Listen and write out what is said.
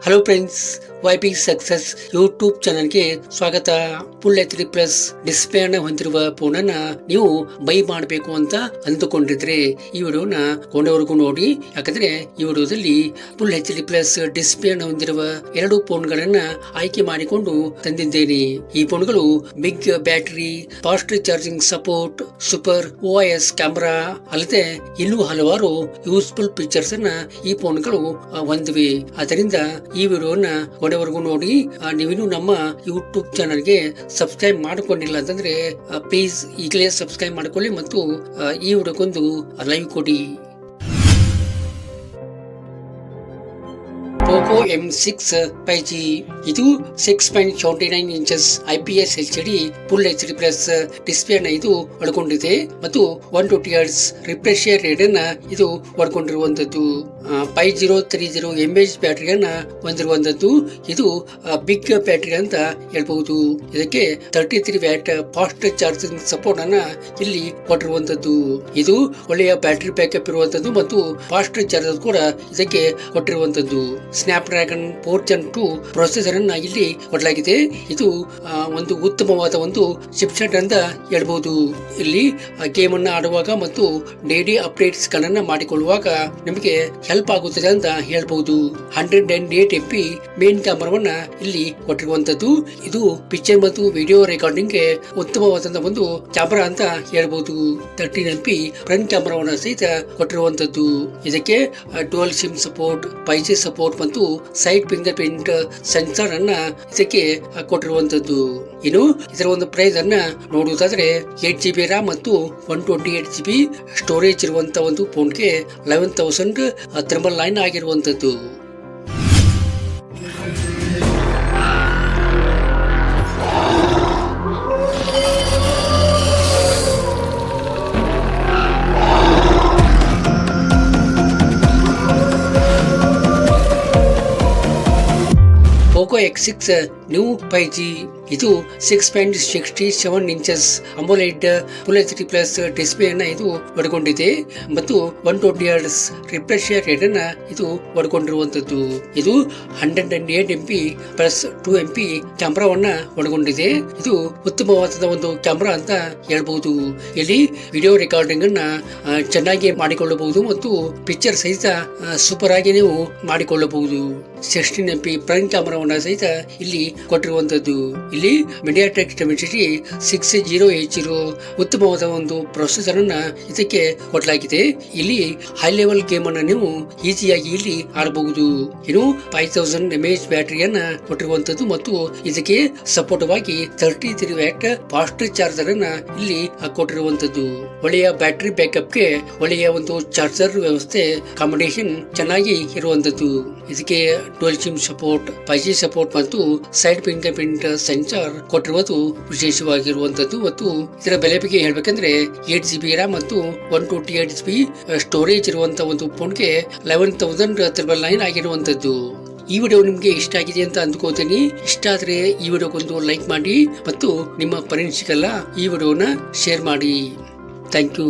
Hello friends, YP success YouTube ಚಾನಲ್ಗೆ ಸ್ವಾಗತ. Full HD plus display ಅನ್ನ ಹೊಂದಿರುವ ಫೋನ್ ಅನ್ನ ನೀವು ಬೈ ಮಾಡಬೇಕು ಅಂತ ಅಂದುಕೊಂಡಿದ್ರೆ ಈ ವಿಡಿಯೋನ ಕೊಂಡವರೆಗೂ ನೋಡಿ. ಯಾಕಂದ್ರೆ ಈ ವಿಡಿಯೋದಲ್ಲಿ ಫುಲ್ HD ಪ್ಲಸ್ ಡಿಸ್ಪ್ಲೇ ಅನ್ನ ಹೊಂದಿರುವ ಎರಡು ಫೋನ್ಗಳನ್ನ ಆಯ್ಕೆ ಮಾಡಿಕೊಂಡು ತಂದಿದ್ದೇನೆ. ಈ ಫೋನ್ಗಳು big battery, fast charging support, super OIS camera ಅಲ್ಲದೆ ಇನ್ನೂ ಹಲವಾರು ಯೂಸ್ಫುಲ್ ಫೀಚರ್ಸ್ ಅನ್ನ ಈ ಫೋನ್ಗಳು ಹೊಂದಿವೆ. ಅದರಿಂದ ಈ ವಿಡಿಯೋನ ಕೊನೆವರೆಗೂ ನೋಡಿ. ನೀವಿನ್ನು ನಮ್ಮ ಯೂಟ್ಯೂಬ್ ಚಾನಲ್ಗೆ ಸಬ್ಸ್ಕ್ರೈಬ್ ಮಾಡಿಕೊಂಡಿಲ್ಲ ಅಂತಂದ್ರೆ ಪ್ಲೀಸ್ ಈಗಲೇ ಸಬ್ಸ್ಕ್ರೈಬ್ ಮಾಡ್ಕೊಳ್ಳಿ ಮತ್ತು ಈ ವಿಡಿಯೋಕ್ಕೊಂದು ಲೈವ್ ಕೊಡಿ. ಪೋಕೋ M6 5G ಇದು 6.79 inches IPS LCD full HD plus display ಅನ್ನ ಇದು ಒಳಗೊಂಡಿದೆ ಮತ್ತು 120 Hz ರಿಫ್ರೆಶ್ ರೇಟ್ ಅನ್ನ ಇದು ಒಳಗೊಂಡಿರುವಂತದ್ದು. 5030 mAh ಬ್ಯಾಟರಿಯನ್ನ ಹೊಂದಿರುವಂತದ್ದು. ಇದು ಬಿಗ್ ಬ್ಯಾಟರಿ ಅಂತ ಹೇಳ್ಬಹುದು. ಇದಕ್ಕೆ 33 ವ್ಯಾಟ್ ಫಾಸ್ಟ್ ಚಾರ್ಜಿಂಗ್ ಸಪೋರ್ಟ್ ಅನ್ನ ಇಲ್ಲಿ ಕೊಟ್ಟಿರುವಂತದ್ದು. ಇದು ಒಳ್ಳೆಯ ಬ್ಯಾಟರಿ ಬ್ಯಾಕಪ್ ಇರುವಂತದ್ದು ಮತ್ತು ಫಾಸ್ಟ್ ಚಾರ್ಜರ್ ಕೂಡ ಇದಕ್ಕೆ ಕೊಟ್ಟಿರುವಂತದ್ದು. ಸ್ನ್ಯಾಪ್ಡ್ರ್ಯಾಗನ್ 4 Gen 2 ಪ್ರೊಸೆಸರ್ ಅನ್ನ ಇಲ್ಲಿ ಕೊಡಲಾಗಿದೆ. ಇದು ಒಂದು ಉತ್ತಮವಾದ ಒಂದು ಚಿಪ್ಸೆಟ್ ಅಂತ ಹೇಳ್ಬಹುದು. ಇಲ್ಲಿ ಗೇಮ್ ಅನ್ನ ಆಡುವಾಗ ಮತ್ತು ಡೈಲಿ ಅಪ್ಡೇಟ್ಸ್ ಗಳನ್ನ ಮಾಡಿಕೊಳ್ಳುವಾಗ ನಿಮಗೆ ಹೆಲ್ಪ್ ಆಗುತ್ತದೆ ಅಂತ ಹೇಳ್ಬಹುದು. 108 MP ಮೇನ್ ಕ್ಯಾಮರಾವನ್ನ ಇಲ್ಲಿ ಕೊಟ್ಟಿರುವಂತದ್ದು. ಇದು ಪಿಕ್ಚರ್ ಮತ್ತು ವಿಡಿಯೋ ರೆಕಾರ್ಡಿಂಗ್ ಗೆ ಉತ್ತಮವಾದಂತಹ ಒಂದು ಕ್ಯಾಮರಾ ಅಂತ ಹೇಳ್ಬಹುದು. 13 MP ಫ್ರಂಟ್ ಕ್ಯಾಮರಾವನ್ನ ಸಹಿತ ಕೊಟ್ಟಿರುವಂತದ್ದು. ಇದಕ್ಕೆ dual sim support, 5G support ಮತ್ತು ಸೈಡ್ ಫಿಂಗರ್ ಪ್ರಿಂಟ್ ಸೆನ್ಸರ್ ಅನ್ನ ಇದಕ್ಕೆ ಕೊಟ್ಟಿರುವಂತದ್ದು. ಇನ್ನು ಇದರ ಒಂದು ಪ್ರೈಸ್ ಅನ್ನ ನೋಡುವುದಾದ್ರೆ 8GB RAM ಮತ್ತು 128GB ಸ್ಟೋರೇಜ್ ಇರುವಂತಹ ಒಂದು ಫೋನ್ಗೆ 11,999 ಆಗಿರುವಂತದ್ದು. ಪೋಕೋ X6 ನ್ಯೂ 5G ಇದು 6.67 inches AMOLED full HD plus display ಅನ್ನ ಇದು ಒಳಗೊಂಡಿದೆ ಮತ್ತು 120 Hz ರಿಫ್ರೆಶ್ ರೇಟ್ ಅನ್ನ ಇದು ಒಳಗೊಂಡಿರುವಂತದ್ದು. ಇದು 108 MP ಪ್ಲಸ್ 2 MP ಕ್ಯಾಮೆರಾವನ್ನ ಒಳಗೊಂಡಿದೆ. ಇದು ಉತ್ತಮವಾದ ಒಂದು ಕ್ಯಾಮೆರಾ ಅಂತ ಹೇಳ್ಬಹುದು. ಇಲ್ಲಿ ವಿಡಿಯೋ ರೆಕಾರ್ಡಿಂಗ್ ಅನ್ನ ಚೆನ್ನಾಗಿ ಮಾಡಿಕೊಳ್ಳಬಹುದು ಮತ್ತು ಪಿಕ್ಚರ್ ಸಹಿತ ಸೂಪರ್ ಆಗಿ ನೀವು ಮಾಡಿಕೊಳ್ಳಬಹುದು. 16 MP ಫ್ರಂಟ್ ಕ್ಯಾಮೆರಾವನ್ನ ಸಹಿತ ಇಲ್ಲಿ ಕೊಟ್ಟಿರುವಂತದ್ದು. ಇಲ್ಲಿ MediaTek Dimensity 6080 ಉತ್ತಮವಾದ ಒಂದು ಪ್ರೊಸೆಸರ್ ಅನ್ನ ಇದಕ್ಕೆ ಕೊಡಲಾಗಿದೆ. ಇಲ್ಲಿ ಹೈ ಲೆವೆಲ್ ಗೇಮ್ ಅನ್ನ ನೀವು ಈಸಿಯಾಗಿ ಇಲ್ಲಿ ಆಡಬಹುದು. ಇನ್ನು 5000 mAh ಬ್ಯಾಟರಿಯನ್ನ ಕೊಟ್ಟಿರುವಂತದ್ದು ಮತ್ತು ಇದಕ್ಕೆ ಸಪೋರ್ಟ್ ವಾಗಿ 33 ವ್ಯಾಟ್ ಫಾಸ್ಟ್ ಚಾರ್ಜರ್ ಅನ್ನ ಇಲ್ಲಿ ಕೊಟ್ಟಿರುವಂತದ್ದು. ಒಳ್ಳೆಯ ಬ್ಯಾಟರಿ ಬ್ಯಾಕಪ್ ಗೆ ಒಳ್ಳೆಯ ಒಂದು ಚಾರ್ಜರ್ ವ್ಯವಸ್ಥೆ ಕಾಂಬಿನೇಷನ್ ಚೆನ್ನಾಗಿ ಇರುವಂತದ್ದು. ಇದಕ್ಕೆ dual sim support, 5G support ಮತ್ತು ಸೈಡ್ ಫಿಂಗರ್ ಪ್ರಿಂಟ್ ಸೆನ್ಸರ್ ಕೊಟ್ಟಿರುವುದು ವಿಶೇಷವಾಗಿರುವಂತದ್ದು. ಮತ್ತು ಇದರ ಬೆಲೆ ಬಗ್ಗೆ ಹೇಳ್ಬೇಕಂದ್ರೆ 8GB RAM ಮತ್ತು 128GB ಸ್ಟೋರೇಜ್ ಇರುವಂತಹ ಒಂದು ಫೋನ್ಗೆ 11,999 ಆಗಿರುವಂತದ್ದು. ಈ ವಿಡಿಯೋ ನಿಮ್ಗೆ ಇಷ್ಟ ಆಗಿದೆ ಅಂತ ಅಂದ್ಕೋತೀನಿ. ಇಷ್ಟ ಆದ್ರೆ ಈ ವಿಡಿಯೋಗೊಂದು ಲೈಕ್ ಮಾಡಿ ಮತ್ತು ನಿಮ್ಮ ಫ್ರೆಂಡ್ಸ್ಗೆಲ್ಲ ಈ ವಿಡಿಯೋನ ಶೇರ್ ಮಾಡಿ. Thank you.